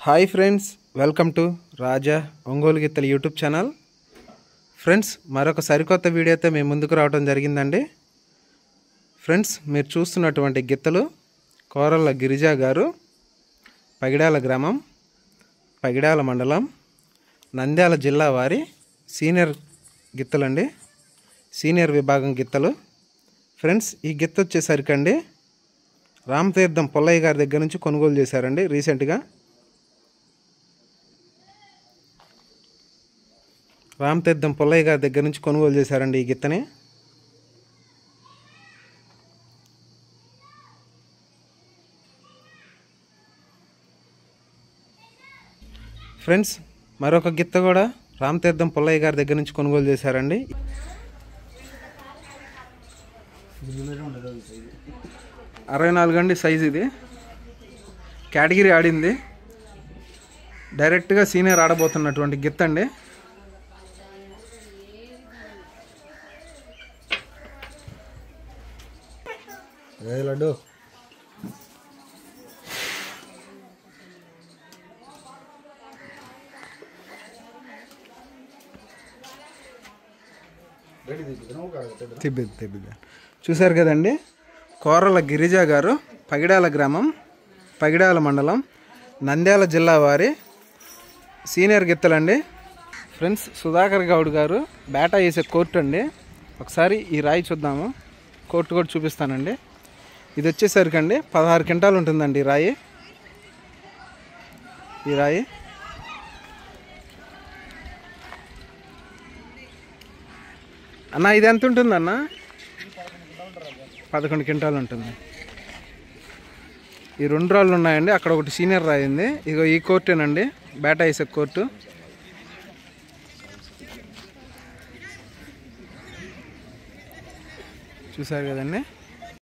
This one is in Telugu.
హాయ్ ఫ్రెండ్స్, వెల్కమ్ టు రాజా ఒంగోలు గిత్తలు యూట్యూబ్ ఛానల్. ఫ్రెండ్స్, మరొక సరికొత్త వీడియోతో మేము ముందుకు రావడం జరిగిందండి. ఫ్రెండ్స్, మీరు చూస్తున్నటువంటి గిత్తలు కోరళ్ళ గిరిజా గారు, పగిడాల గ్రామం, పగిడాల మండలం, నంద్యాల జిల్లా వారి సీనియర్ గిత్తలండి, సీనియర్ విభాగం గిత్తలు. ఫ్రెండ్స్, ఈ గిత్త వచ్చేసరికండి రామతీర్థం పుల్లయ్య గారి దగ్గర నుంచి కొనుగోలు చేశారండి రీసెంట్గా. రామతీర్థం పుల్లయ్య గారి దగ్గర నుంచి కొనుగోలు చేశారండి ఈ గిత్తని. ఫ్రెండ్స్, మరొక గిత్త కూడా రామతీర్థం పుల్లయ్య గారి దగ్గర నుంచి కొనుగోలు చేశారండి. 64 అండి సైజు. ఇది కేటగిరీ ఆడింది, డైరెక్ట్గా సీనియర్ ఆడబోతున్నటువంటి గిత్త అండి. లడ్డు చూశారు కదండి, కోరళ్ళ గిరిజా గారు, పగిడాల గ్రామం, పగిడాల మండలం, నంద్యాల జిల్లా వారి సీనియర్ గిత్తలండి. ఫ్రెండ్స్, సుధాకర్ గౌడ్ గారు బేటా వేసే కోర్టు అండి. ఒకసారి ఈ రాయి చూద్దాము, కోర్టు కూడా చూపిస్తానండి. ఇది వచ్చేసరికండి 16 క్వింటాలు ఉంటుందండి ఈ రాయి. అన్న, ఇది ఎంత ఉంటుంది అన్న? 11 క్వింటాలు ఉంటుంది. ఈ 2 రాళ్ళు ఉన్నాయండి, అక్కడ ఒకటి సీనియర్ రాయి ఉంది. ఇగో ఈ కోర్టేనండి, బేటా వేసే కోర్టు. చూసారు కదండి.